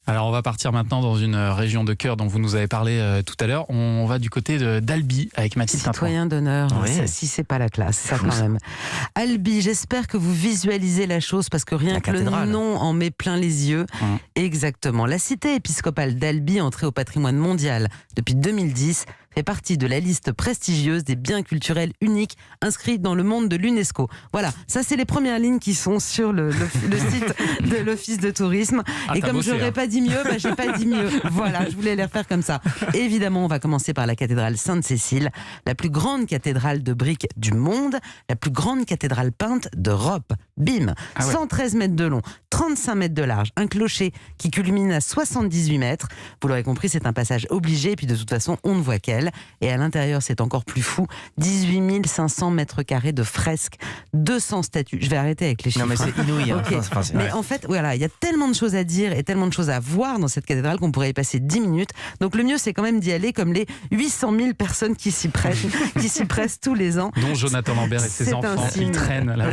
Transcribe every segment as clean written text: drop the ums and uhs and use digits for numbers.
Alors on va partir maintenant dans une région de cœur dont vous nous avez parlé tout à l'heure. On va du côté d'Albi avec Mathilde Saint-Ouen. Citoyen d'honneur, Oui. ça, si c'est pas la classe, ça quand même. Albi, j'espère que vous visualisez la chose parce que rien La que le cathédrale. nom en met plein les yeux. Exactement. La cité épiscopale d'Albi, entrée au patrimoine mondial depuis 2010, fait partie de la liste prestigieuse des biens culturels uniques inscrits dans le monde de l'UNESCO. Voilà, ça c'est les premières lignes qui sont sur le site de l'Office de tourisme. Et comme je n'aurais pas dit mieux, j'ai pas dit mieux. Voilà, je voulais les refaire comme ça. Et évidemment, on va commencer par la cathédrale Sainte-Cécile, la plus grande cathédrale de briques du monde, la plus grande cathédrale peinte d'Europe. Bim, 113 mètres de long, 35 mètres de large, un clocher qui culmine à 78 mètres. Vous l'aurez compris, c'est un passage obligé, et puis de toute façon, on ne voit qu'elle. Et à l'intérieur, c'est encore plus fou, 18 500 mètres carrés de fresques, 200 statues. Je vais arrêter avec les chiffres. Non mais c'est inouï. Ok. Mais en fait, voilà, il y a tellement de choses à dire et tellement de choses à voir dans cette cathédrale qu'on pourrait y passer 10 minutes. Donc le mieux, c'est quand même d'y aller comme les 800 000 personnes qui s'y pressent tous les ans. Dont Jonathan Lambert et ses C'est enfants un qui signe. traînent là.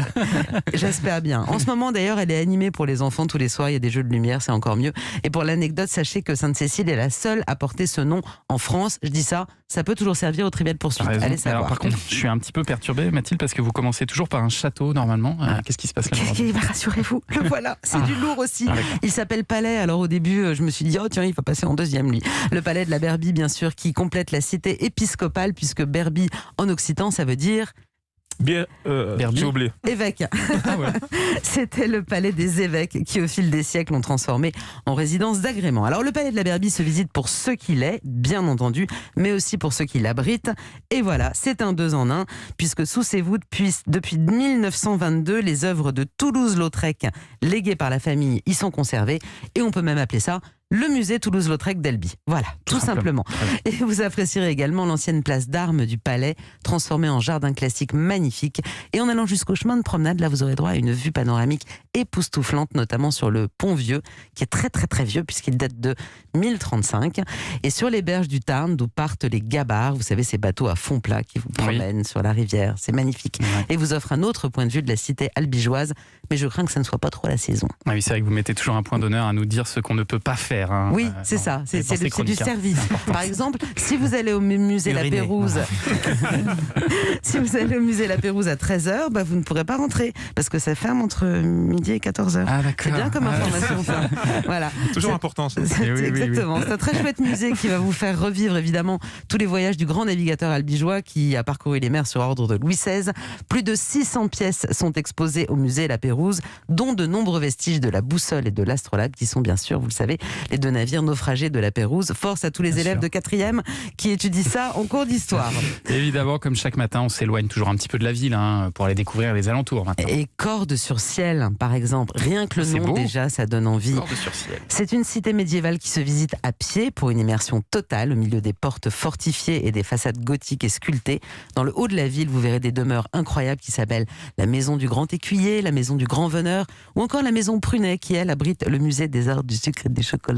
J'espère bien. En ce moment, d'ailleurs, elle est animée pour les enfants tous les soirs. Il y a des jeux de lumière, c'est encore mieux. Et pour l'anecdote, sachez que Sainte-Cécile est la seule à porter ce nom en France. Je dis ça, ça peut toujours servir au trivial poursuite. Allez savoir. Alors, par contre, je suis un petit peu perturbé, Mathilde, parce que vous commencez toujours par un château normalement. Qu'est-ce qui se passe là aujourd'hui ? Rassurez-vous, le voilà. C'est du lourd aussi. D'accord. Il s'appelle Palais. Alors au début, je me suis dit, oh tiens, il va passer en deuxième lui. Le Palais de la Berbie, bien sûr, qui complète la cité épiscopale, puisque Berbie en occitan, ça veut dire Bien, Berbie. j'ai oublié. évêque. Ah ouais. C'était le palais des évêques qui, au fil des siècles, l'ont transformé en résidence d'agrément. Alors, le palais de la Berbie se visite pour ce qu'il est, bien entendu, mais aussi pour ceux qui l'abritent. Et voilà, c'est un 2 en 1, puisque sous ses voûtes, depuis 1922, les œuvres de Toulouse-Lautrec, léguées par la famille, y sont conservées. Et on peut même appeler ça le musée Toulouse-Lautrec d'Albi. Voilà, tout simplement. Et vous apprécierez également l'ancienne place d'armes du palais, transformée en jardin classique magnifique. Et en allant jusqu'au chemin de promenade, là, vous aurez droit à une vue panoramique époustouflante, notamment sur le pont Vieux, qui est très très très vieux, puisqu'il date de 1035. Et sur les berges du Tarn, d'où partent les gabarres, vous savez, ces bateaux à fond plat qui vous promènent sur la rivière. C'est magnifique. Ouais. Et vous offre un autre point de vue de la cité albigeoise, mais je crains que ça ne soit pas trop la saison. Ah oui, c'est vrai que vous mettez toujours un point d'honneur à nous dire ce qu'on ne peut pas faire. Oui, c'est ça, c'est du chroniques, service. Par exemple, si vous allez au musée La Uriner. Pérouse, si vous allez au musée La Pérouse à 13h, vous ne pourrez pas rentrer parce que ça ferme entre midi et 14h. Ah d'accord. C'est bien comme information ça. Voilà. Toujours important ça. C'est oui, exactement. C'est un très chouette musée qui va vous faire revivre évidemment tous les voyages du grand navigateur albigeois qui a parcouru les mers sur ordre de Louis XVI. Plus de 600 pièces sont exposées au musée La Pérouse, dont de nombreux vestiges de la boussole et de l'astrolabe qui sont bien sûr, vous le savez, les deux navires naufragés de la Pérouse. Force à tous les élèves de 4e qui étudient ça en cours d'histoire. Évidemment, comme chaque matin, on s'éloigne toujours un petit peu de la ville pour aller découvrir les alentours maintenant. Et Cordes sur Ciel, par exemple. Rien que le C'est nom, beau. déjà, ça donne envie. Cordes sur ciel. C'est une cité médiévale qui se visite à pied pour une immersion totale au milieu des portes fortifiées et des façades gothiques et sculptées. Dans le haut de la ville, vous verrez des demeures incroyables qui s'appellent la maison du Grand Écuyer, la maison du Grand Veneur ou encore la maison Prunet qui, elle, abrite le musée des arts du sucre et des chocolats.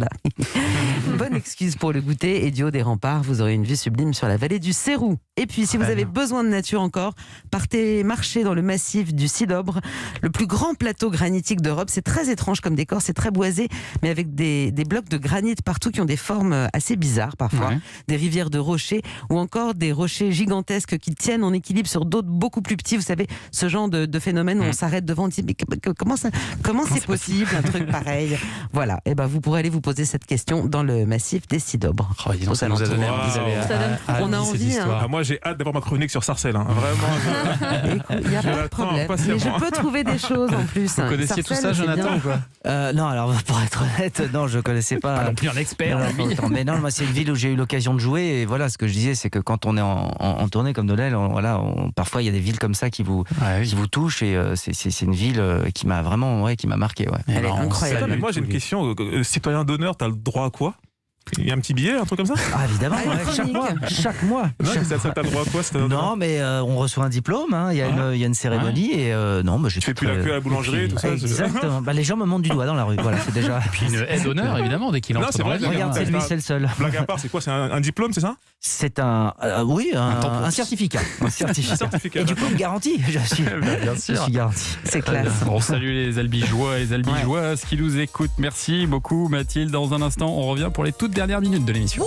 Bonne excuse pour le goûter et du haut des remparts, vous aurez une vue sublime sur la vallée du Cérou. Et puis, si vous avez besoin de nature encore, partez marcher dans le massif du Cidobre, le plus grand plateau granitique d'Europe. C'est très étrange comme décor, c'est très boisé, mais avec des blocs de granit partout qui ont des formes assez bizarres parfois, des rivières de rochers ou encore des rochers gigantesques qui tiennent en équilibre sur d'autres beaucoup plus petits. Vous savez, ce genre de phénomène où on s'arrête devant, on dit mais comment c'est possible un truc pareil? Voilà, et vous pourrez aller vous poser cette question dans le massif des Cidobres. Oh, dis donc, ça nous a donné Wow. vous avez On a envie, Ah, moi j'ai hâte d'avoir ma chronique sur Sarcelles. Vraiment. Il n'y a pas de problème. Mais je peux trouver des choses en plus. Vous connaissiez tout ça, Jonathan, ou quoi? Non, alors pour être honnête, non, je connaissais pas. Pas non plus un expert. Mais non, moi c'est une ville où j'ai eu l'occasion de jouer et voilà, ce que je disais, c'est que quand on est en tournée comme Nolel, parfois il y a des villes comme ça qui vous touchent et c'est une ville qui m'a vraiment qui m'a marqué. Ouais. Elle est incroyable. Mais moi j'ai une question. Citoyen d'honneur, t'as le droit à quoi? Il y a un petit billet, un truc comme ça? Ah, évidemment, Ah, une chaque mois. chronique. Chaque mois. Non, ça t'a droit à quoi? Non, mais on reçoit un diplôme, hein, il y a une cérémonie et non, bah, Tu fais plus la queue à la boulangerie et tout ça? Exactement. Bah, les gens me montrent du doigt dans la rue. Voilà, c'est déjà. Puis une aide d'honneur, évidemment, dès qu'il Non, entre c'est dans la vrai, vie. Regarde, c'est lui, c'est le seul. Blague à part, c'est quoi? C'est un diplôme, c'est ça? C'est un certificat. Un certificat. Et du coup, une garantie. Je suis garanti. C'est classe. On salue les Albigeois et les Albigeoises qui nous écoutent. Merci beaucoup, Mathilde. Dans un instant, on revient pour les toutes dernières minutes de l'émission.